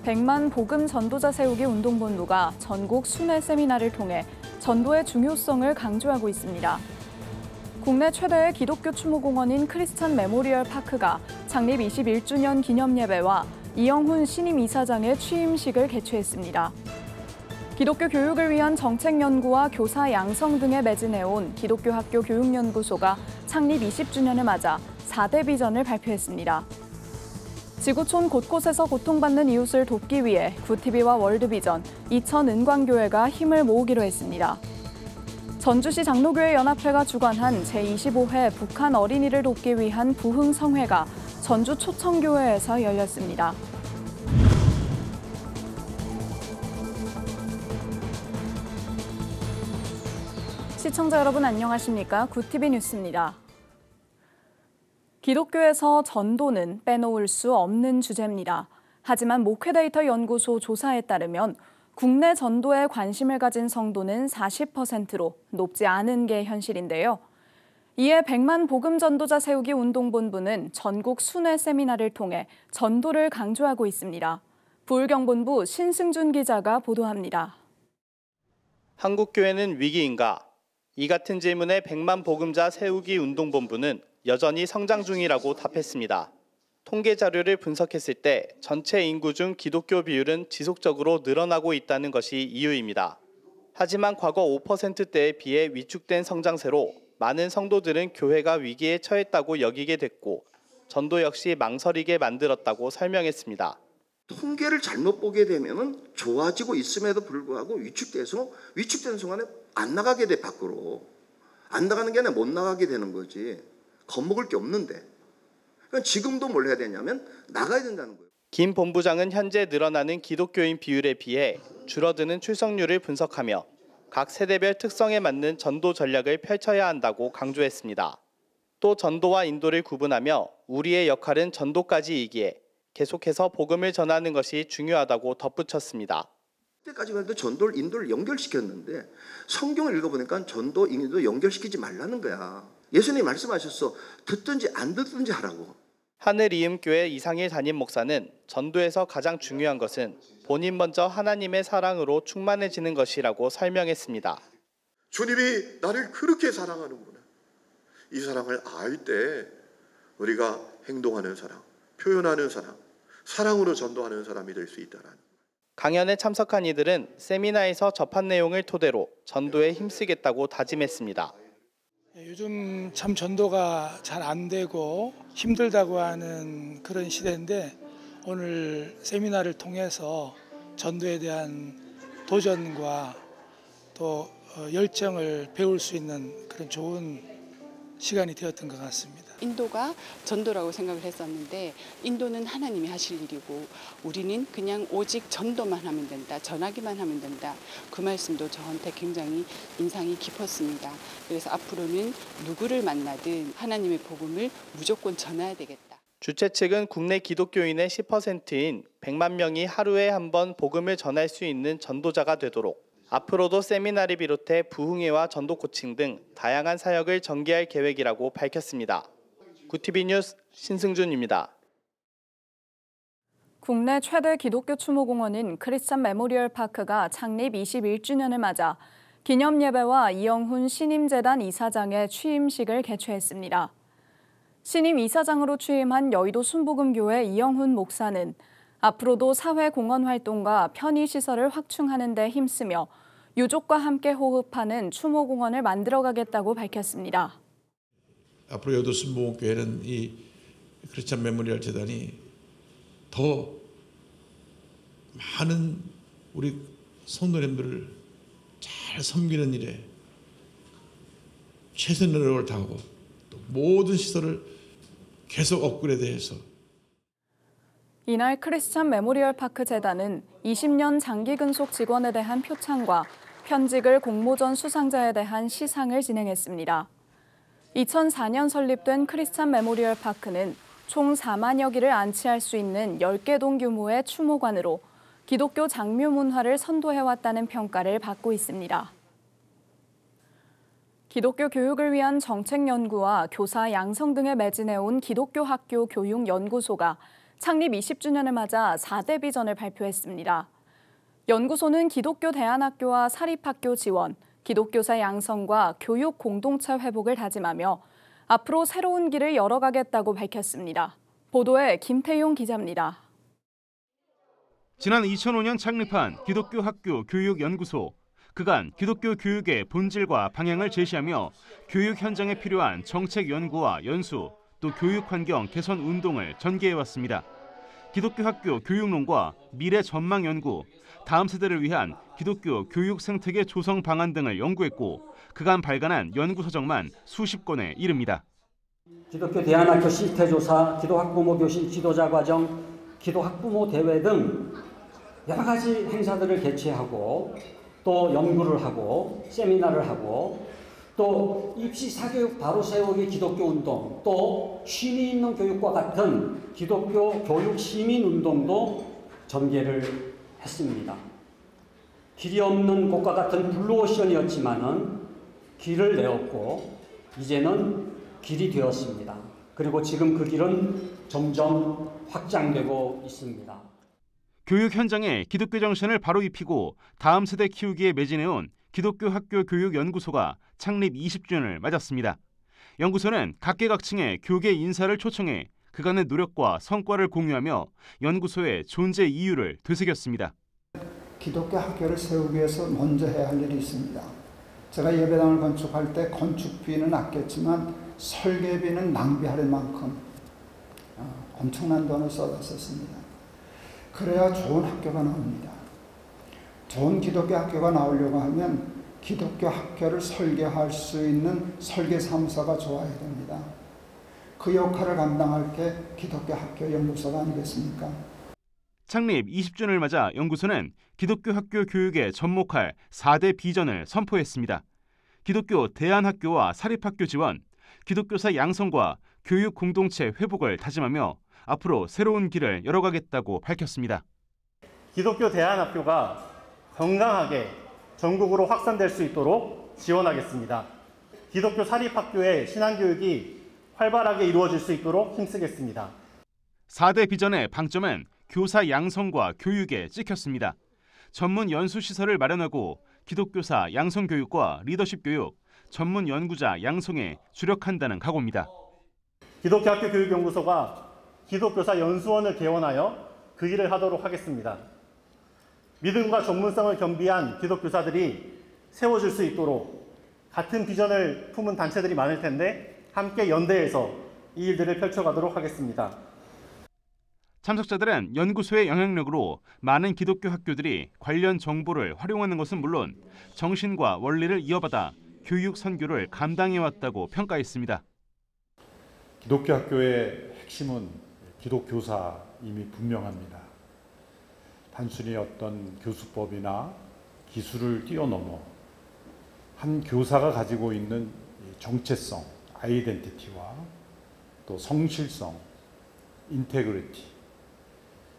100만 복음 전도자 세우기 운동본부가 전국 순회 세미나를 통해 전도의 중요성을 강조하고 있습니다. 국내 최대의 기독교 추모공원인 크리스천 메모리얼 파크가 창립 21주년 기념 예배와 이영훈 신임 이사장의 취임식을 개최했습니다. 기독교 교육을 위한 정책 연구와 교사 양성 등에 매진해온 기독교 학교 교육연구소가 창립 20주년을 맞아 4대 비전을 발표했습니다. 지구촌 곳곳에서 고통받는 이웃을 돕기 위해 구티비와 월드비전, 이천은광교회가 힘을 모으기로 했습니다. 전주시 장로교회 연합회가 주관한 제25회 북한 어린이를 돕기 위한 부흥성회가 전주 초청교회에서 열렸습니다. 시청자 여러분 안녕하십니까? 구티비 뉴스입니다. 기독교에서 전도는 빼놓을 수 없는 주제입니다. 하지만 목회데이터 연구소 조사에 따르면 국내 전도에 관심을 가진 성도는 40%로 높지 않은 게 현실인데요. 이에 100만 복음 전도자 세우기 운동본부는 전국 순회 세미나를 통해 전도를 강조하고 있습니다. 부울경본부 신승준 기자가 보도합니다. 한국교회는 위기인가? 이 같은 질문에 100만 복음자 세우기 운동본부는 여전히 성장 중이라고 답했습니다. 통계 자료를 분석했을 때 전체 인구 중 기독교 비율은 지속적으로 늘어나고 있다는 것이 이유입니다. 하지만 과거 5%대에 비해 위축된 성장세로 많은 성도들은 교회가 위기에 처했다고 여기게 됐고 전도 역시 망설이게 만들었다고 설명했습니다. 통계를 잘못 보게 되면 좋아지고 있음에도 불구하고 위축된 순간에 안 나가게 돼. 밖으로 안 나가는 게 아니라 못 나가게 되는 거지. 겁먹을 게 없는데. 그러니까 지금도 뭘 해야 되냐면 나가야 된다는 거예요. 김 본부장은 현재 늘어나는 기독교인 비율에 비해 줄어드는 출석률을 분석하며 각 세대별 특성에 맞는 전도 전략을 펼쳐야 한다고 강조했습니다. 또 전도와 인도를 구분하며 우리의 역할은 전도까지이기에 계속해서 복음을 전하는 것이 중요하다고 덧붙였습니다. 그때까지만 해도 전도를 인도를 연결시켰는데 성경을 읽어보니까 전도 인도 연결시키지 말라는 거야. 예수님이 말씀하셨어. 듣든지 안 듣든지 하라고. 하늘이음교회 이상일 담임 목사는 전도에서 가장 중요한 것은 본인 먼저 하나님의 사랑으로 충만해지는 것이라고 설명했습니다. 주님이 나를 그렇게 사랑하는구나. 이 사랑을 알 때 우리가 행동하는 사람, 표현하는 사람, 사랑으로 전도하는 사람이 될 수 있다는. 강연에 참석한 이들은 세미나에서 접한 내용을 토대로 전도에 힘쓰겠다고 다짐했습니다. 요즘 참 전도가 잘 안 되고 힘들다고 하는 그런 시대인데 오늘 세미나를 통해서 전도에 대한 도전과 또 열정을 배울 수 있는 그런 좋은 시간이 되었던 것 같습니다. 인도가 전도라고 생각을 했었는데 인도는 하나님이 하실 일이고 우리는 그냥 오직 전도만 하면 된다. 전하기만 하면 된다. 그 말씀도 저한테 굉장히 인상이 깊었습니다. 그래서 앞으로는 누구를 만나든 하나님의 복음을 무조건 전해야 되겠다. 주최 측은 국내 기독교인의 10%인 100만 명이 하루에 한 번 복음을 전할 수 있는 전도자가 되도록 앞으로도 세미나를 비롯해 부흥회와 전도 코칭 등 다양한 사역을 전개할 계획이라고 밝혔습니다. 구티비 뉴스 신승준입니다. 국내 최대 기독교 추모공원인 크리스천 메모리얼 파크가 창립 21주년을 맞아 기념 예배와 이영훈 신임재단 이사장의 취임식을 개최했습니다. 신임 이사장으로 취임한 여의도 순복음교회 이영훈 목사는 앞으로도 사회 공헌 활동과 편의시설을 확충하는 데 힘쓰며 유족과 함께 호흡하는 추모공원을 만들어가겠다고 밝혔습니다. 앞으로 여의도 순복음교회는 이 크리스천 메모리얼 재단이 더 많은 우리 성도님들을 잘 섬기는 일에 최선의 노력을 다하고 또 모든 시설을 계속 업그레이드해서 이날 크리스천 메모리얼 파크 재단은 20년 장기 근속 직원에 대한 표창과 편직을 공모전 수상자에 대한 시상을 진행했습니다. 2004년 설립된 크리스천 메모리얼 파크는 총 4만여 기를 안치할 수 있는 10개 동 규모의 추모관으로 기독교 장묘 문화를 선도해왔다는 평가를 받고 있습니다. 기독교 교육을 위한 정책 연구와 교사 양성 등에 매진해온 기독교 학교 교육연구소가 창립 20주년을 맞아 4대 비전을 발표했습니다. 연구소는 기독교 대안학교와 사립학교 지원, 기독교사 양성과 교육 공동체 회복을 다짐하며 앞으로 새로운 길을 열어가겠다고 밝혔습니다. 보도에 김태용 기자입니다. 지난 2005년 창립한 기독교 학교 교육연구소. 그간 기독교 교육의 본질과 방향을 제시하며 교육 현장에 필요한 정책 연구와 연수, 또 교육 환경 개선 운동을 전개해왔습니다. 기독교 학교 교육론과 미래 전망 연구, 다음 세대를 위한 기독교 교육 생태계 조성 방안 등을 연구했고 그간 발간한 연구 서적만 수십 권에 이릅니다. 기독교 대안학교 실태조사, 기도학부모 교실 지도자 과정, 기도학부모 대회 등 여러 가지 행사들을 개최하고 또 연구를 하고 세미나를 하고 또 입시 사교육 바로 세우기 기독교 운동, 또 쉼이 있는 교육과 같은 기독교 교육 시민 운동도 전개를 했습니다. 길이 없는 곳과 같은 블루오션이었지만은 길을 내었고 이제는 길이 되었습니다. 그리고 지금 그 길은 점점 확장되고 있습니다. 교육 현장에 기독교 정신을 바로 입히고 다음 세대 키우기에 매진해온 기독교 학교 교육연구소가 창립 20주년을 맞았습니다. 연구소는 각계각층의 교계 인사를 초청해 그간의 노력과 성과를 공유하며 연구소의 존재 이유를 되새겼습니다. 기독교 학교를 세우기 위해서 먼저 해야 할 일이 있습니다. 제가 예배당을 건축할 때 건축비는 아꼈지만 설계비는 낭비할 만큼 엄청난 돈을 쏟았었습니다. 그래야 좋은 학교가 나옵니다. 좋은 기독교 학교가 나오려고 하면 기독교 학교를 설계할 수 있는 설계사무소가 좋아야 됩니다. 그 역할을 감당할 게 기독교 학교 연구소가 아니겠습니까? 창립 20주년을 맞아 연구소는 기독교 학교 교육에 접목할 4대 비전을 선포했습니다. 기독교 대안학교와 사립학교 지원, 기독교사 양성과 교육 공동체 회복을 다짐하며 앞으로 새로운 길을 열어가겠다고 밝혔습니다. 기독교 대안학교가 건강하게 전국으로 확산될 수 있도록 지원하겠습니다. 기독교 사립학교의 신앙교육이 활발하게 이루어질 수 있도록 힘쓰겠습니다. 4대 비전의 방점은 교사 양성과 교육에 찍혔습니다. 전문 연수시설을 마련하고 기독교사 양성교육과 리더십 교육, 전문 연구자 양성에 주력한다는 각오입니다. 기독교 학교 교육연구소가 기독교사 연수원을 개원하여 그 일을 하도록 하겠습니다. 믿음과 전문성을 겸비한 기독교사들이 세워질 수 있도록 같은 비전을 품은 단체들이 많을 텐데 함께 연대해서 이 일들을 펼쳐가도록 하겠습니다. 참석자들은 연구소의 영향력으로 많은 기독교 학교들이 관련 정보를 활용하는 것은 물론 정신과 원리를 이어받아 교육 선교를 감당해왔다고 평가했습니다. 기독교 학교의 핵심은 기독교사임이 분명합니다. 단순히 어떤 교수법이나 기술을 뛰어넘어 한 교사가 가지고 있는 정체성, 아이덴티티와 또 성실성, 인테그리티,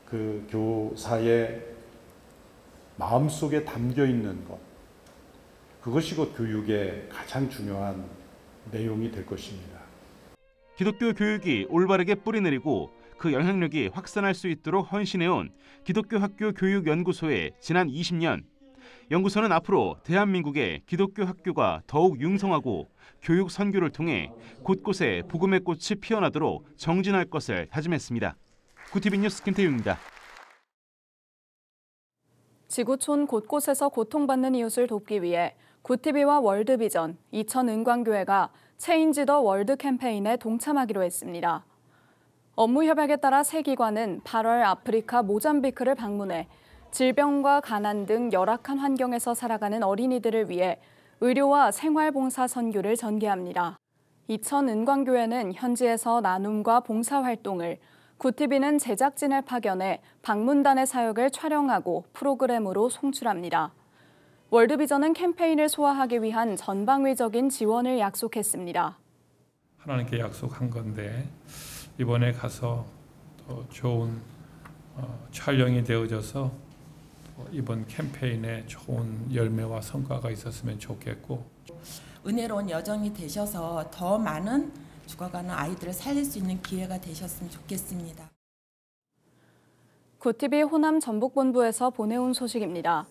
그 교사의 마음속에 담겨 있는 것, 그것이 곧 교육의 가장 중요한 내용이 될 것입니다. 기독교 교육이 올바르게 뿌리내리고 그 영향력이 확산할 수 있도록 헌신해온 기독교 학교 교육연구소의 지난 20년, 연구소는 앞으로 대한민국의 기독교 학교가 더욱 융성하고 교육 선교를 통해 곳곳에 복음의 꽃이 피어나도록 정진할 것을 다짐했습니다. 구티비 뉴스 김태용입니다. 지구촌 곳곳에서 고통받는 이웃을 돕기 위해 구티비와 월드비전, 이천은광교회가 체인지 더 월드 캠페인에 동참하기로 했습니다. 업무 협약에 따라 세 기관은 8월 아프리카 모잠비크를 방문해 질병과 가난 등 열악한 환경에서 살아가는 어린이들을 위해 의료와 생활봉사 선교를 전개합니다. 이천은광교회는 현지에서 나눔과 봉사활동을, 구티비는 제작진을 파견해 방문단의 사역을 촬영하고 프로그램으로 송출합니다. 월드비전은 캠페인을 소화하기 위한 전방위적인 지원을 약속했습니다. 하나님께 약속한 건데 이번에 가서 더 좋은 촬영이 되어져서 이번 캠페인에 좋은 열매와 성과가 있었으면 좋겠고 은혜로운 여정이 되셔서 더 많은 죽어가는 아이들을 살릴 수 있는 기회가 되셨으면 좋겠습니다. 구TV 호남 전북본부에서 보내온 소식입니다.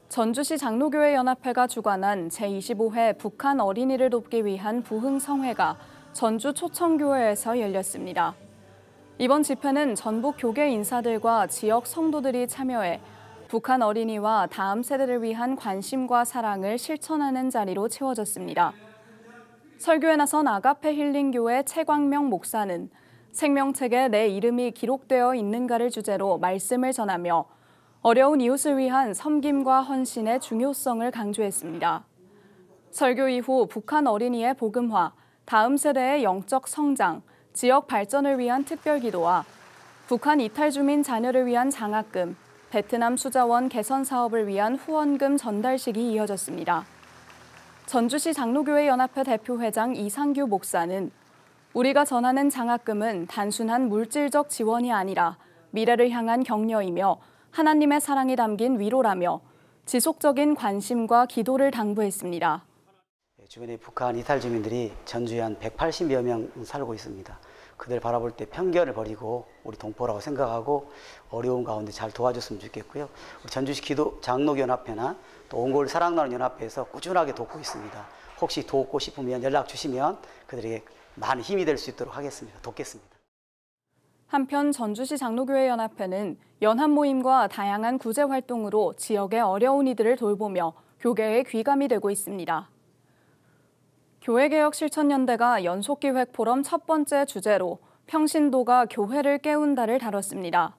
전주시 장로교회 연합회가 주관한 제25회 북한 어린이를 돕기 위한 부흥성회가 전주 초청교회에서 열렸습니다. 이번 집회는 전북 교계 인사들과 지역 성도들이 참여해 북한 어린이와 다음 세대를 위한 관심과 사랑을 실천하는 자리로 채워졌습니다. 설교에 나선 아가페 힐링교회 최광명 목사는 생명책에 내 이름이 기록되어 있는가를 주제로 말씀을 전하며 어려운 이웃을 위한 섬김과 헌신의 중요성을 강조했습니다. 설교 이후 북한 어린이의 복음화, 다음 세대의 영적 성장, 지역 발전을 위한 특별기도와 북한 이탈 주민 자녀를 위한 장학금, 베트남 수자원 개선 사업을 위한 후원금 전달식이 이어졌습니다. 전주시 장로교회 연합회 대표회장 이상규 목사는 우리가 전하는 장학금은 단순한 물질적 지원이 아니라 미래를 향한 격려이며 하나님의 사랑이 담긴 위로라며 지속적인 관심과 기도를 당부했습니다. 주변에 북한 이탈 주민들이 전주에 한 180여 명 살고 있습니다. 그들 바라볼 때 편견을 버리고 우리 동포라고 생각하고 어려운 가운데 잘 도와줬으면 좋겠고요. 우리 전주시 기도 장로연합회나 또 온골 사랑나눔 연합회에서 꾸준하게 돕고 있습니다. 혹시 돕고 싶으면 연락 주시면 그들에게 많은 힘이 될 수 있도록 하겠습니다. 돕겠습니다. 한편 전주시 장로교회 연합회는 연합 모임과 다양한 구제 활동으로 지역의 어려운 이들을 돌보며 교계의 귀감이 되고 있습니다. 교회개혁 실천연대가 연속기획 포럼 첫 번째 주제로 평신도가 교회를 깨운다를 다뤘습니다.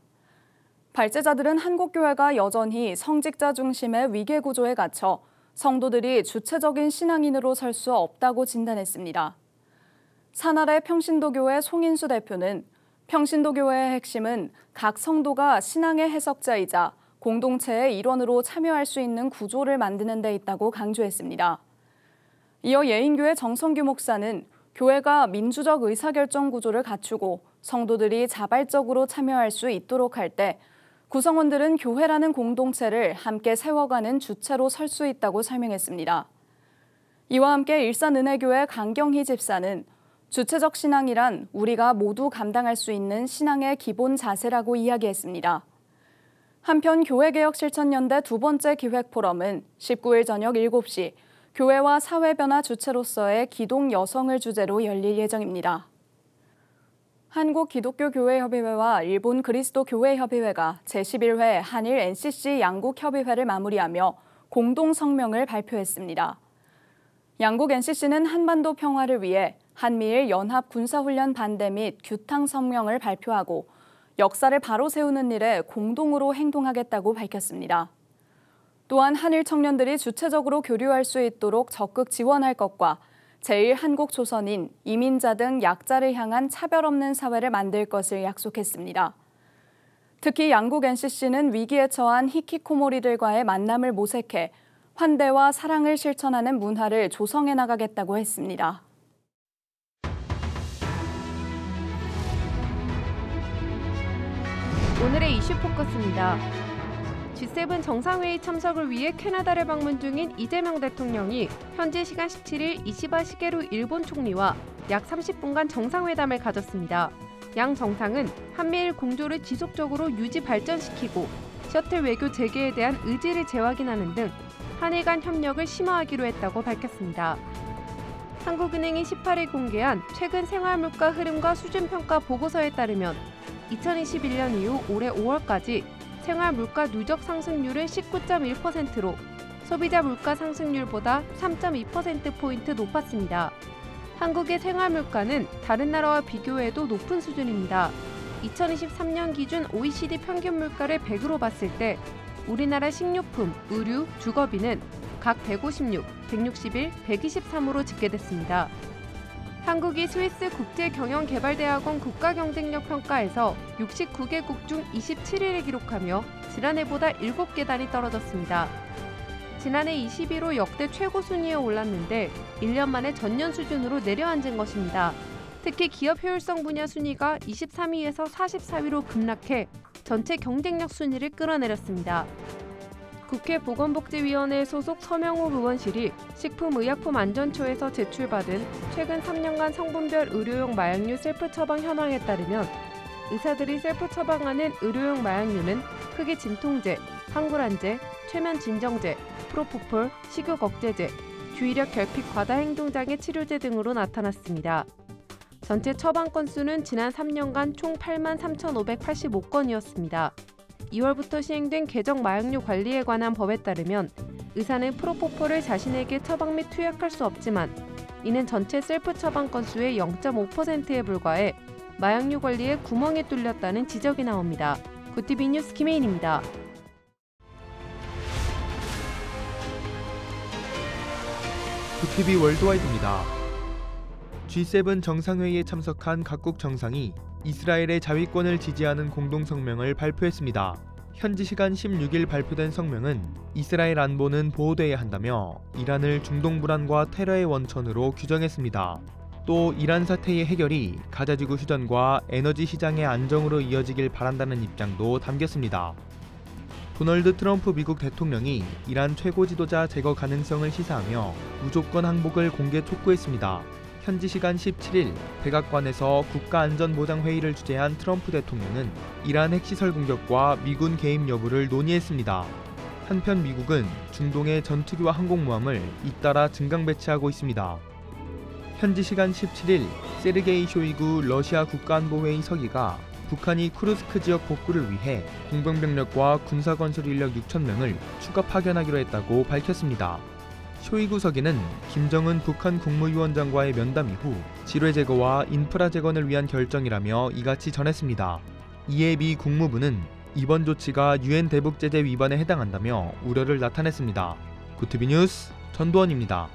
발제자들은 한국교회가 여전히 성직자 중심의 위계 구조에 갇혀 성도들이 주체적인 신앙인으로 설 수 없다고 진단했습니다. 산하래 평신도교회 송인수 대표는 평신도교회의 핵심은 각 성도가 신앙의 해석자이자 공동체의 일원으로 참여할 수 있는 구조를 만드는 데 있다고 강조했습니다. 이어 예인교회 정성규 목사는 교회가 민주적 의사결정 구조를 갖추고 성도들이 자발적으로 참여할 수 있도록 할 때 구성원들은 교회라는 공동체를 함께 세워가는 주체로 설 수 있다고 설명했습니다. 이와 함께 일산은혜교회 강경희 집사는 주체적 신앙이란 우리가 모두 감당할 수 있는 신앙의 기본 자세라고 이야기했습니다. 한편 교회개혁 실천연대 두 번째 기획 포럼은 19일 저녁 7시 교회와 사회변화 주체로서의 기동 여성을 주제로 열릴 예정입니다. 한국기독교교회협의회와 일본 그리스도교회협의회가 제11회 한일 NCC 양국협의회를 마무리하며 공동성명을 발표했습니다. 양국 NCC는 한반도 평화를 위해 한미일 연합 군사훈련 반대 및 규탄 성명을 발표하고 역사를 바로 세우는 일에 공동으로 행동하겠다고 밝혔습니다. 또한 한일 청년들이 주체적으로 교류할 수 있도록 적극 지원할 것과 제1한국조선인, 이민자 등 약자를 향한 차별 없는 사회를 만들 것을 약속했습니다. 특히 양국 NCC는 위기에 처한 히키코모리들과의 만남을 모색해 환대와 사랑을 실천하는 문화를 조성해 나가겠다고 했습니다. 오늘의 이슈 포커스입니다. G7 정상회의 참석을 위해 캐나다를 방문 중인 이재명 대통령이 현지 시간 17일 이시바 시게루 일본 총리와 약 30분간 정상회담을 가졌습니다. 양 정상은 한미일 공조를 지속적으로 유지 발전시키고 셔틀 외교 재개에 대한 의지를 재확인하는 등 한일 간 협력을 심화하기로 했다고 밝혔습니다. 한국은행이 18일 공개한 최근 생활물가 흐름과 수준평가 보고서에 따르면 2021년 이후 올해 5월까지 생활 물가 누적 상승률은 19.1%로 소비자 물가 상승률보다 3.2%포인트 높았습니다. 한국의 생활 물가는 다른 나라와 비교해도 높은 수준입니다. 2023년 기준 OECD 평균 물가를 100으로 봤을 때 우리나라 식료품, 의류, 주거비는 각 156, 161, 123으로 집계됐습니다. 한국이 스위스 국제경영개발대학원 국가경쟁력 평가에서 69개국 중 27위를 기록하며 지난해보다 7계단이 떨어졌습니다. 지난해 21호 역대 최고 순위에 올랐는데 1년 만에 전년 수준으로 내려앉은 것입니다. 특히 기업 효율성 분야 순위가 23위에서 44위로 급락해 전체 경쟁력 순위를 끌어내렸습니다. 국회 보건복지위원회 소속 서명호 의원실이 식품의약품안전처에서 제출받은 최근 3년간 성분별 의료용 마약류 셀프 처방 현황에 따르면 의사들이 셀프 처방하는 의료용 마약류는 크게 진통제, 항불안제, 최면 진정제, 프로포폴, 식욕 억제제, 주의력 결핍 과다 행동장애 치료제 등으로 나타났습니다. 전체 처방 건수는 지난 3년간 총 83,585건이었습니다. 2월부터 시행된 개정 마약류 관리에 관한 법에 따르면 의사는 프로포폴을 자신에게 처방 및 투약할 수 없지만 이는 전체 셀프 처방 건수의 0.5%에 불과해 마약류 관리에 구멍이 뚫렸다는 지적이 나옵니다. 구티비 뉴스 김혜인입니다. 구티비 월드와이드입니다. G7 정상회의에 참석한 각국 정상이 이스라엘의 자위권을 지지하는 공동성명을 발표했습니다. 현지 시간 16일 발표된 성명은 이스라엘 안보는 보호돼야 한다며 이란을 중동 불안과 테러의 원천으로 규정했습니다. 또 이란 사태의 해결이 가자지구 휴전과 에너지 시장의 안정으로 이어지길 바란다는 입장도 담겼습니다. 도널드 트럼프 미국 대통령이 이란 최고 지도자 제거 가능성을 시사하며 무조건 항복을 공개 촉구했습니다. 현지 시간 17일 백악관에서 국가안전보장회의를 주재한 트럼프 대통령은 이란 핵시설 공격과 미군 개입 여부를 논의했습니다. 한편 미국은 중동에 전투기와 항공모함을 잇따라 증강 배치하고 있습니다. 현지 시간 17일 세르게이 쇼이구 러시아 국가안보회의 서기가 북한이 쿠르스크 지역 복구를 위해 공병병력과 군사건설 인력 6,000명을 추가 파견하기로 했다고 밝혔습니다. 쇼이구 서기는 김정은 북한 국무위원장과의 면담 이후 지뢰 제거와 인프라 재건을 위한 결정이라며 이같이 전했습니다. 이에 미 국무부는 이번 조치가 유엔 대북 제재 위반에 해당한다며 우려를 나타냈습니다. 구티비 뉴스 전도원입니다.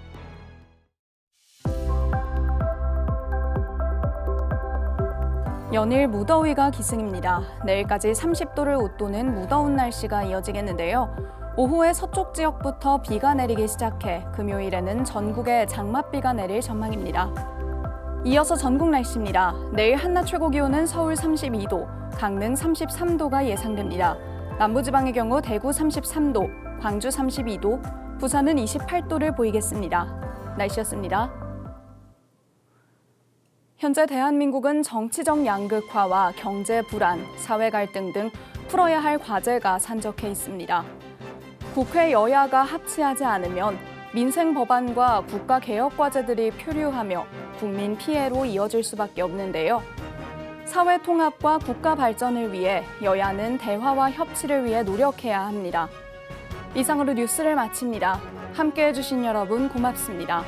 연일 무더위가 기승입니다. 내일까지 30도를 웃도는 무더운 날씨가 이어지겠는데요. 오후에 서쪽 지역부터 비가 내리기 시작해 금요일에는 전국에 장맛비가 내릴 전망입니다. 이어서 전국 날씨입니다. 내일 한낮 최고 기온은 서울 32도, 강릉 33도가 예상됩니다. 남부지방의 경우 대구 33도, 광주 32도, 부산은 28도를 보이겠습니다. 날씨였습니다. 현재 대한민국은 정치적 양극화와 경제 불안, 사회 갈등 등 풀어야 할 과제가 산적해 있습니다. 국회 여야가 합치하지 않으면 민생 법안과 국가 개혁 과제들이 표류하며 국민 피해로 이어질 수밖에 없는데요. 사회 통합과 국가 발전을 위해 여야는 대화와 협치를 위해 노력해야 합니다. 이상으로 뉴스를 마칩니다. 함께해 주신 여러분 고맙습니다.